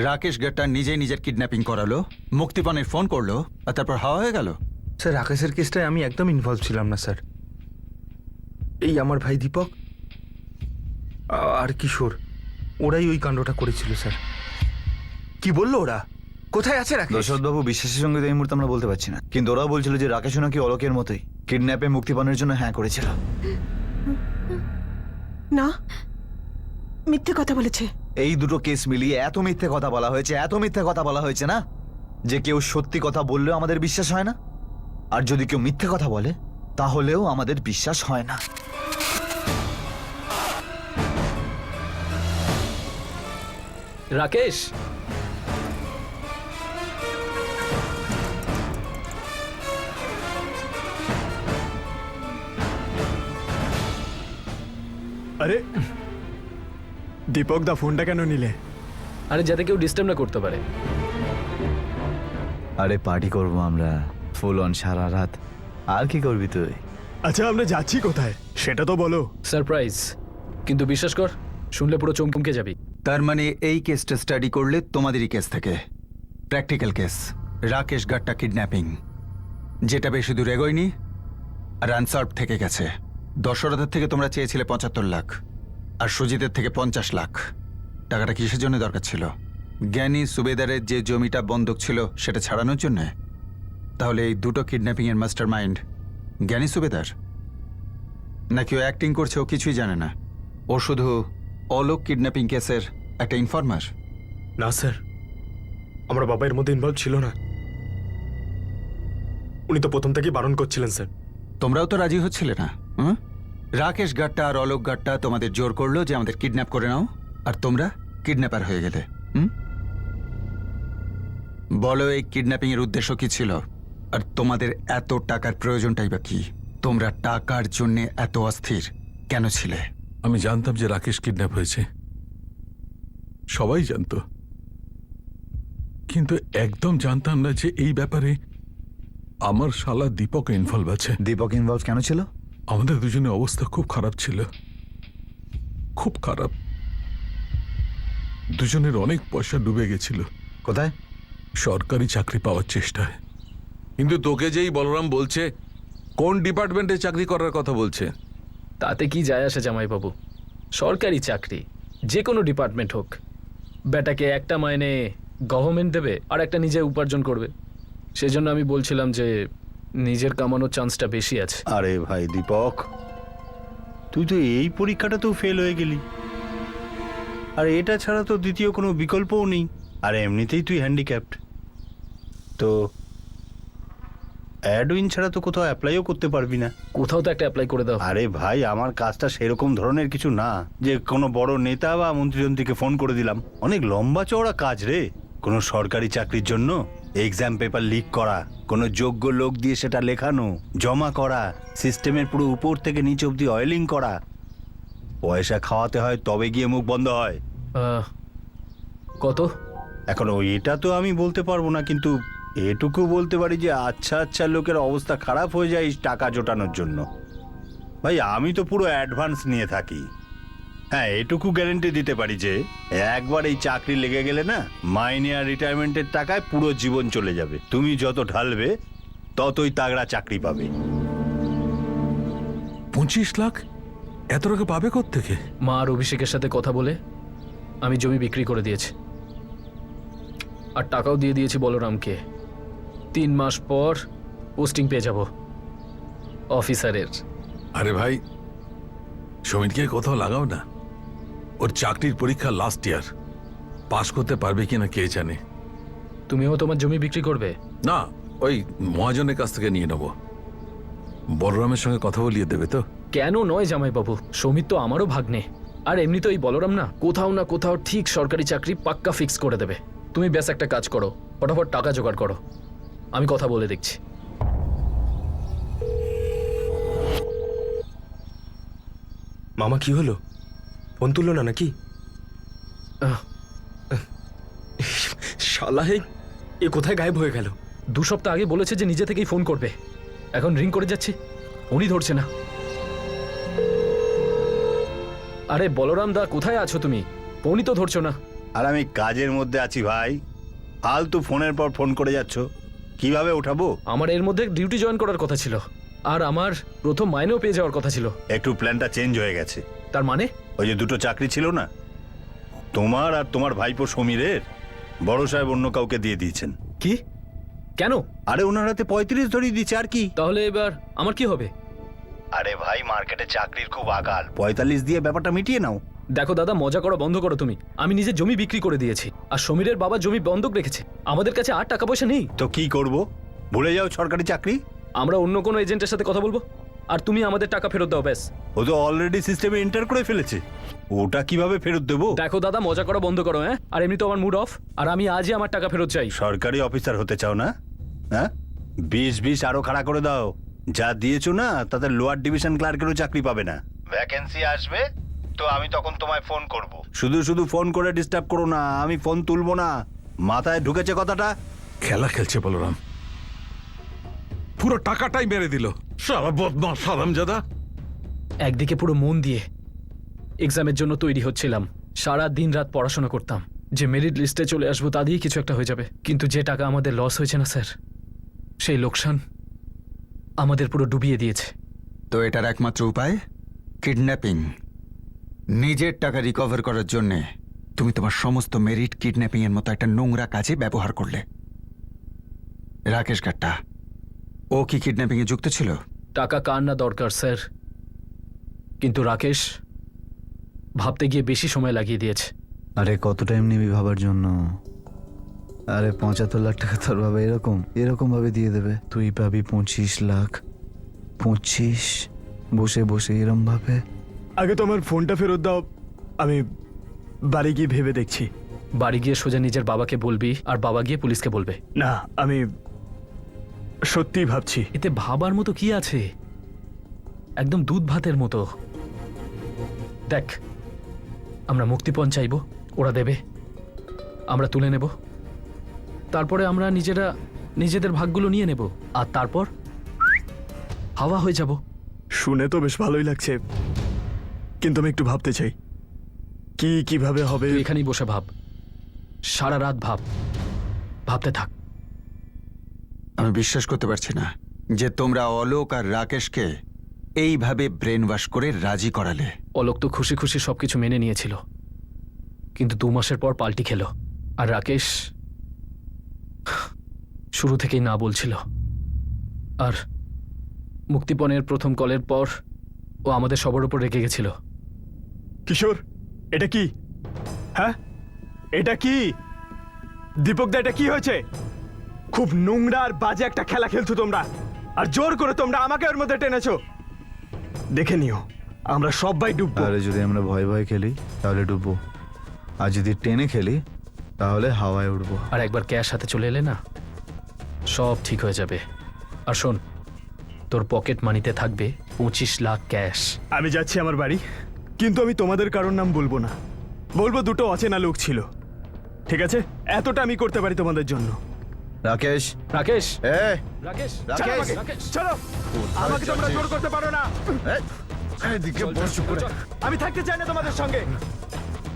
রাকেশ গাট্টা নিজেই নিজের কিডন্যাপিং করালো, মুক্তিপণের ফোন করলো, আর তারপর হাওয়া হয়ে গেল। স্যার, রাকেশের কেসটায় আমি একদম ইনভলভ ছিলাম না স্যার। এই আমার ভাই দীপক আর কিশোর, ওরাই ওই কাণ্ডটা করেছিল স্যার। কি বললো ওরা? কোথায় আছে রাকেশ? দশরথবাবু বিশ্বাসের সঙ্গে তো এই মুহূর্তে আমরা বলতে পারছি না, কিন্তু ওরাও বলছিল যে রাকেশও নাকি অলোকের মতোই কিডন্যাপে মুক্তিপণের জন্য হ্যাঁ করেছিল। না, মিথ্যে কথা বলেছে। এই দুটো কেস মিলিয়ে এত মিথ্যে কথা বলা হয়েছে না, যে কেউ সত্যি কথা বললেও আমাদের বিশ্বাস হয় না, আর যদি কেউ মিথ্যে কথা বলে তাহলেও আমাদের বিশ্বাস হয় না। রাকেশ, আরে দীপক দা, ফোনটা কেন নিলে? আরে যাতে কেউ ডিস্টার্ব না করতে পারে। আরে পার্টি করবো আমরা ফুল অন সারা রাত। আর কি করবি তুই? আচ্ছা, আমরা যাচ্ছি কোথায় সেটা তো বলো। সারপ্রাইজ, কিন্তু বিশ্বাস কর, শুনলে পুরো চমকে যাবি। তার মানে এই কেসটা স্টাডি করলে তোমাদেরই কেস থেকে প্র্যাকটিক্যাল কেস, রাকেশ গাট্টা কিডন্যাপিং, যেটা বেশি দূর এগোয়নি আর আনসলভ থেকে গেছে। দশরথের থেকে তোমরা চেয়েছিলে 75 লাখ, আর সুজিতের থেকে 50 লাখ। টাকাটা কিসের জন্য দরকার ছিল? জ্ঞানী সুবেদারের যে জমিটা বন্ধক ছিল সেটা ছাড়ানোর জন্য? তাহলে এই দুটো কিডন্যাপিং এর মাস্টার মাইন্ড জ্ঞানী সুবেদার, নাকি ও অ্যাক্টিং করছে, ও কিছুই জানে না, ও শুধু অলোক কিডন্যাপিং কেসের একটা ইনফরমার? না স্যার, আমার বাবা এর মধ্যে ইনভলভ ছিল না। উনি তো প্রথম থেকেই বারণ করছিলেন স্যার। তোমরাও তো রাজি হচ্ছিলে না। রাকেশ গাট্টা আর অলোক গাট্টা তোমাদের জোর করলো যে আমাদের কিডন্যাপ করে নাও, আর তোমরা কিডন্যাপার হয়ে গেলে। বলো, এই কিডন্যাপিং এর উদ্দেশ্য কি ছিল? আর তোমাদের এত টাকার প্রয়োজনটাই বা কি? তোমরা টাকার জন্য এত অস্থির কেন ছিলে? আমি জানতাম যে রাকেশ কিডন্যাপ হয়েছে, সবাই জানতো, কিন্তু একদম জানতাম না যে এই ব্যাপারে আমার শালা দীপক ইনভলভ আছে। দীপক ইনভলভ কেন ছিল? আমাদের দুজনের অবস্থা খুব খারাপ ছিল, খুব খারাপ। দুজনের অনেক পয়সা ডুবে গেছিল। কোথায়? সরকারি চাকরি পাওয়ার চেষ্টায়। কিন্তু তোকে যেই বলরাম বলছে, কোন ডিপার্টমেন্টে চাকরি করার কথা বলছে? তাতে কি যায় আসে জামাইবাবু? সরকারি চাকরি যে কোনো ডিপার্টমেন্ট হোক, বেটাকে একটা মাইনে গভর্নমেন্ট দেবে আর একটা নিজে উপার্জন করবে। সেজন্য আমি বলছিলাম যে নিজের কামানোর চান্সটা বেশি আছে। আরে ভাই দীপক, তুই তো এই পরীক্ষাটাতেও ফেল হয়ে গেলি। আর এটা ছাড়া তো দ্বিতীয় কোনো বিকল্পও নেই। আর এমনিতেই তুই হ্যান্ডিক্যাপড, তো অ্যাডউইন ছাড়া তো কোথাও অ্যাপ্লাইও করতে পারবি না। কোথাও তো একটা অ্যাপ্লাই করে দাও। আরে ভাই, আমার কাজটা সেরকম ধরনের কিছু না যে কোনো বড় নেতা বা মন্ত্রীযন্ত্রীকে ফোন করে দিলাম। অনেক লম্বা চওড়া কাজ রে। কোনো সরকারি চাকরির জন্য এক্সাম পেপার লিক করা, কোনো যোগ্য লোক দিয়ে সেটা লেখানো, জমা করা, সিস্টেমের পুরো উপর থেকে নিচ অব্দি অয়েলিং করা। পয়সা খাওয়াতে হয় তবে গিয়ে মুখ বন্ধ হয়। কত? এখন এটা তো আমি বলতে পারবো না, কিন্তু এটুকু বলতে পারি যে আচ্ছা আচ্ছা লোকের অবস্থা খারাপ হয়ে যায় টাকা জোটানোর জন্য। ভাই আমি তো পুরো অ্যাডভান্স নিয়ে থাকি। হ্যাঁ, এটুকু গ্যারেন্টি দিতে পারি যে একবার এই চাকরি লেগে গেলে না, মাইনে আর রিটায়ারমেন্টের টাকায় পুরো জীবন চলে যাবে। তুমি যত ঢালবে ততই তাগড়া চাকরি পাবে। 25 লাখ এত টাকা পাবে কোত্থেকে? মা আর অভিষেকের সাথে কথা বলে আমি জমি বিক্রি করে দিয়েছি, আর টাকাও দিয়ে দিয়েছি বলরামকে। 3 মাস পর পোস্টিং পেয়ে যাব অফিসারের। আরে ভাই, সমীরকে কোথাও লাগাও না। ওর চাকরির পরীক্ষা লাস্ট ইয়ার, পাশ করতে পারবে কিনা কে জানে। তুমিও তোমার জমি বিক্রি করবে? না, ওই মহাজনের কাছ থেকে নিয়ে নেব। বলরামের সঙ্গে কথা বলিয়ে দেবে তো? কেন নয় জামাইবাবু, সমীর তো আমারও ভাগ্নে। আর এমনি তো এই বলরাম না কোথাও না কোথাও ঠিক সরকারি চাকরি পাক্কা ফিক্স করে দেবে। তুমি ব্যাস একটা কাজ করো, ফটাফট টাকা জোগাড় করো, আমি কথা বলে দেখছি। মামা কি হলো? ফোন তুললো না নাকি? শালা, এ কোথায় গায়েব হয়ে গেল? 2 সপ্তাহ আগে বলেছে যে নিজে থেকেই ফোন করবে, এখন রিং করে যাচ্ছি, উনি ধরছে না। আরে বলরাম দা, কোথায় আছো তুমি? ফোনই তো ধরছো না। আর আমি কাজের মধ্যে আছি ভাই, ফালতু ফোনের পর ফোন করে যাচ্ছ, কিভাবে উঠাবো? আমার এর মধ্যে ডিউটি জয়েন করার কথা ছিল, আর আমার প্রথম মাইনেও পেয়ে যাওয়ার কথা ছিল। একটু প্ল্যানটা চেঞ্জ হয়ে গেছে। তার মানে? ওই যে 2টো চাকরি ছিল না, তোমার আর তোমার ভাইপো সমীরের, বড় সাহেব অন্য কাউকে দিয়ে দিয়েছেন। কি? কেন? আরে ওনার হাতে 35 ধরিয়ে দিচ্ছে আর কি। তাহলে এবার আমার কি হবে? আরে ভাই, মার্কেটে চাকরির খুব আকাল, 45 দিয়ে ব্যাপারটা মিটিয়ে নাও। দেখো দাদা, মজা করা বন্ধ করো তুমি। আমি নিজে জমি বিক্রি করে দিয়েছি, আর সমীরের বাবা জমি বন্ধক রেখেছে। আমাদের কাছে আর টাকা পয়সা নেই। তো কি করব? ভুলে যাও সরকারি চাকরি। আমরা অন্য কোনো এজেন্টের সাথে কথা বলবো, আর তুমি আমাদের টাকা ফেরত দাও ব্যাস। ও তো অলরেডি সিস্টেমে এন্টার করে ফেলেছে, ওটা কিভাবে ফেরত দেবো? দেখো দাদা, মজা করা বন্ধ করো। হ্যাঁ, আর এমনি তো আমার মুড অফ, আর আমি আজই আমার টাকা ফেরত চাই। সরকারি অফিসার হতে চাও না? হ্যাঁ, 20 আরো খাড়া করে দাও। যা দিয়েছো না তাতে লোয়ার ডিভিশন ক্লার্কেরও চাকরি পাবে না। ভ্যাকেন্সি আসবে তো আমি তখন তোমায় ফোন করব। শুধু শুধু ফোন করে ডিস্টার্ব করো না, আমি ফোন তুলবো না। মাথায় ঢুকেছে কথাটা? খেলা খেলছে বলরাম, পুরো টাকাটাই মেরে দিল। সারা বদমাশ হারামজাদা। একদিকে পুরো মন দিয়ে এক্সামের জন্য তৈরি হচ্ছিলাম, সারা দিন রাত পড়াশোনা করতাম যে মেরিট লিস্টে চলে আসবো, তা দিয়ে কিছু একটা হয়ে যাবে। কিন্তু যে টাকা আমাদের লস হয়েছে না স্যার, সেই লোকসান আমাদের পুরো ডুবিয়ে দিয়েছে। তো এটার একমাত্র উপায় কিডন্যাপিং। নিজের টাকা রিকভার করার জন্য তুমি তোমার সমস্ত মেরিট কিডন্যাপিং এর মতো একটা নোংরা কাজে ব্যবহার করলে। রাকেশ গাট্টা, ও কি কিডন্যাপিং এ যুক্ত ছিল? টাকা কার না দরকার স্যার, কিন্তু রাকেশ ভাবতে গিয়ে বেশি সময় লাগিয়ে দিয়েছে। আরে কত টাইম নিবি ভাবার জন্য? আরে 75 লাখ টাকা তোর বাবা এরকম ভাবে দিয়ে দেবে? তুই পাবি 25 লাখ। 25 বসে বসে এরম ভাবে? আগে তো আমার ফোনটা ফেরত দাও, আমি বাড়ি গিয়ে ভেবে দেখছি। বাড়ি গিয়ে সোজা নিজের বাবাকে বলবি, আর বাবা গিয়ে পুলিশকে বলবে? না, আমি সত্যি ভাবছি। এতে ভাবার মতো কি আছে? একদম দুধ ভাতের মতো। দেখ, আমরা মুক্তিপণ চাইবো, ওরা দেবে, আমরা তুলে নেব, তারপরে আমরা নিজেরা নিজেদের ভাগগুলো নিয়ে নেব, আর তারপর হাওয়া হয়ে যাব। শুনে তো বেশ ভালোই লাগছে, কিন্তু আমি একটু ভাবতে চাই কিভাবে হবে। তুই এখানেই বসে ভাব, সারা রাত ভাবতে থাক। আমি বিশ্বাস করতে পারছি না যে তোমরা অলোক আর রাকেশকে এইভাবে ব্রেন ওয়াশ করে রাজি করালে। অলোক তো খুশি খুশি সবকিছু মেনে নিয়েছিল, কিন্তু 2 মাসের পর পাল্টি খেলো। আর রাকেশ শুরু থেকেই না বলছিল। আর মুক্তিপণের প্রথম কলের পর ও আমাদের সবার উপর রেগে গেছিল। কিশোর, এটা কি? হ্যাঁ, এটা কি? দীপক দা, এটা কি হয়েছে? খুব নোংরা আর বাজে একটা খেলা খেলছো তোমরা, আর জোর করে তোমরা আমাকে ওর মধ্যে টেনেছো। দেখে নিও, আমরা সবাই ডুববো। আরে যদি আমরা ভয় ভয় খেলি তাহলে ডুববো, আর যদি টেনে খেলি তাহলে হাওয়ায় উঠবো। আর একবার ক্যাশ হাতে চলে এলে না, সব ঠিক হয়ে যাবে। আর শোন, তোর পকেট মানিতে থাকবে 25 লাখ ক্যাশ। আমি যাচ্ছি আমার বাড়ি, কিন্তু আমি তোমাদের কারোর নাম বলবো না। বলবো দুটো অচেনা লোক ছিল, ঠিক আছে? এতটা আমি করতে পারি তোমাদের জন্য। রাকেশ, রাকেশ, রাকেশ, চলো আমাকে, চলো, আমাকে তোমরা জোর করতে পারো না। এদিকে বস, চুপ করে। আমি থাকতে চাই না তোমাদের সঙ্গে।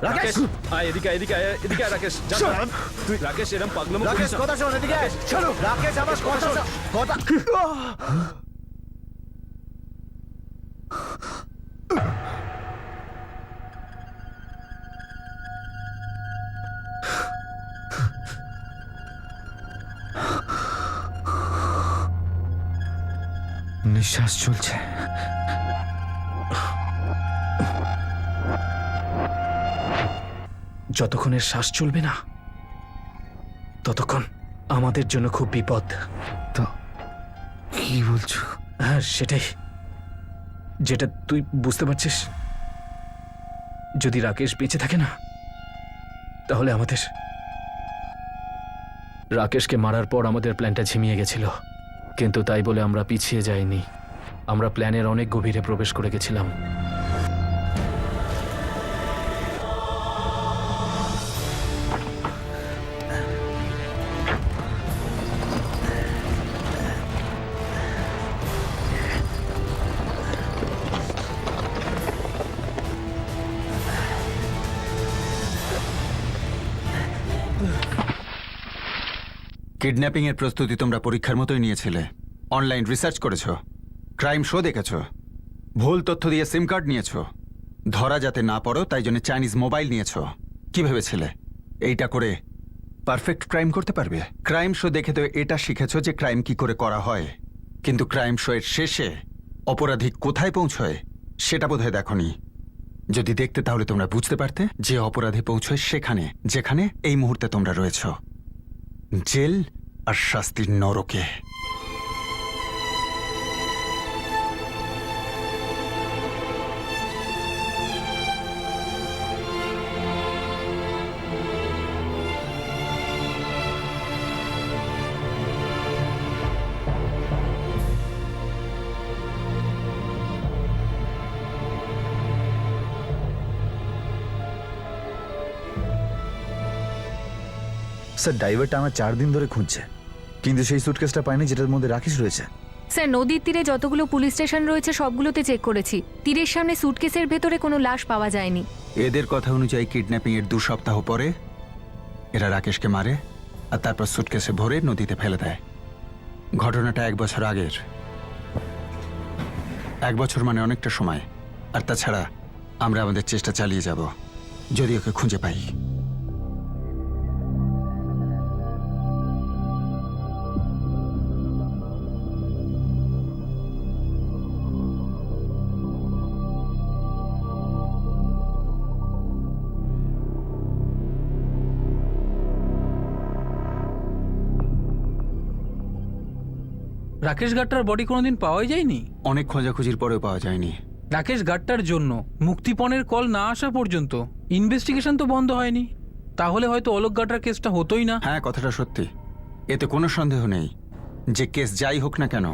রাকেশ, আয় এদিকে, এদিকে আয়, এদিকে আয়, রাকেশ। যা, শোন। তুই রাকেশ এরম পাগলামো রাকেশ, করিস না। কথা শোন, এদিকে আয়। চলো। রাকেশ, আমার কথা শোন, কথা। নিঃশ্বাস চলছে। যতক্ষণের শ্বাস চলবে না, ততক্ষণ আমাদের জন্য খুব বিপদ। তো কি বলছো? হ্যাঁ, সেটাই, যেটা তুই বুঝতে পারছিস। যদি রাকেশ বেঁচে থাকে না, তাহলে আমাদের রাকেশকে মারার পর আমাদের প্ল্যানটা ঝিমিয়ে গেছিল, কিন্তু তাই বলে আমরা পিছিয়ে যাইনি। আমরা প্ল্যানের অনেক গভীরে প্রবেশ করে গেছিলাম। কিডন্যাপিং এর প্রস্তুতি তোমরা পরীক্ষার মতোই নিয়েছিলে। অনলাইন রিসার্চ করেছো, ক্রাইম শো দেখেছো, ভুল তথ্য দিয়ে সিম কার্ড নিয়েছো, ধরা যাতে না পড়ো তাই জন্য চাইনিজ মোবাইল নিয়েছো। কি ভেবেছিলে এইটা করে পারফেক্ট ক্রাইম করতে পারবে? ক্রাইম শো দেখে তো এটা শিখেছো যে ক্রাইম কি করে করা হয়, কিন্তু ক্রাইম শো এর শেষে অপরাধী কোথায় পৌঁছয় সেটা বোধহয় দেখোনি। যদি দেখতে তাহলে তোমরা বুঝতে পারতে যে অপরাধী পৌঁছয় সেখানে যেখানে এই মুহূর্তে তোমরা রয়েছো, জেল আর শাস্তির নরকে। স্যার, ড্রাইভারটা আমার 4 দিন ধরে খুঁজছে, কিন্তু সেই সুটকেসটা পাইনি যেটার মধ্যে রাকেশ রয়েছে। স্যার, নদীর তীরে যতগুলো পুলিশ স্টেশন রয়েছে সবগুলোতে চেক করেছি। তীরের সামনে সুটকেসের ভেতরে কোনো লাশ পাওয়া যায়নি। এদের কথা অনুযায়ী কিডন্যাপিং এর 2 সপ্তাহ পরে এরা রাকেশকে মারে আর তারপর সুটকেসে ভরে নদীতে ফেলে দেয়। ঘটনাটা 1 বছর আগের। 1 বছর মানে অনেকটা সময়। আর তাছাড়া আমরা আমাদের চেষ্টা চালিয়ে যাব যদি ওকে খুঁজে পাই। রাকেশ গাট্টার বডি কোনোদিন পাওয়াই যায়নি। অনেক খোঁজাখুঁজির পরেও পাওয়া যায়নি। রাকেশ গাট্টার জন্য মুক্তিপণের কল না আসা পর্যন্ত ইনভেস্টিগেশন তো বন্ধ হয়নি। তাহলে হয়তো অলোক গাট্টার কেসটা হতোই না। হ্যাঁ, কথাটা সত্যি। এতে কোনো সন্দেহ নেই যে কেস যাই হোক না কেন,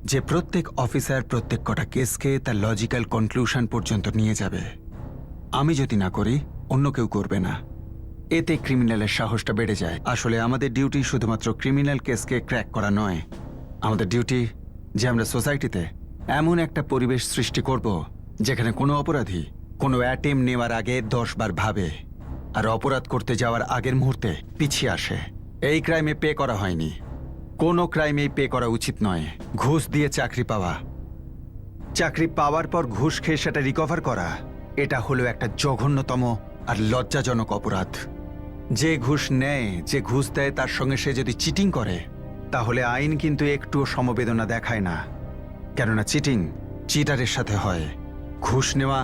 যে প্রত্যেক অফিসার প্রত্যেক কটা কেসকে তার লজিক্যাল কনক্লুশন পর্যন্ত নিয়ে যাবে। আমি যদি না করি অন্য কেউ করবে না। এতে ক্রিমিনালের সাহসটা বেড়ে যায়। আসলে আমাদের ডিউটি শুধুমাত্র ক্রিমিনাল কেসকে ক্র্যাক করা নয়, আমাদের ডিউটি যে আমরা সোসাইটিতে এমন একটা পরিবেশ সৃষ্টি করব যেখানে কোনো অপরাধী কোনো অ্যাটেম্প নেওয়ার আগে 10 বার ভাবে আর অপরাধ করতে যাওয়ার আগের মুহূর্তে পিছিয়ে আসে। এই ক্রাইমে পে করা হয়নি, কোনো ক্রাইমেই পে করা উচিত নয়। ঘুষ দিয়ে চাকরি পাওয়া, চাকরি পাওয়ার পর ঘুষ খেয়ে সেটা রিকভার করা, এটা হলো একটা জঘন্যতম আর লজ্জাজনক অপরাধ। যে ঘুষ নেয়, যে ঘুষ দেয়, তার সঙ্গে সে যদি চিটিং করে তাহলে আইন কিন্তু একটুও সমবেদনা দেখায় না। কেননা চিটিং চিটারের সাথে হয়। ঘুষ নেওয়া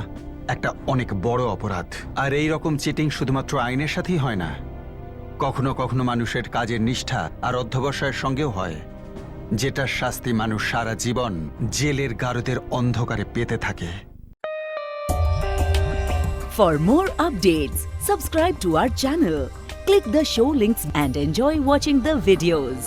একটা অনেক বড় অপরাধ। আর এই রকম চিটিং শুধুমাত্র আইনের সাথেই হয় না, কখনো কখনো মানুষের কাজের নিষ্ঠা আর অধ্যবসায়ের সঙ্গেও হয়, যেটার শাস্তি মানুষ সারা জীবন জেলের গারদের অন্ধকারে পেতে থাকে। For more updates, subscribe to our channel, click the show links and enjoy watching the videos.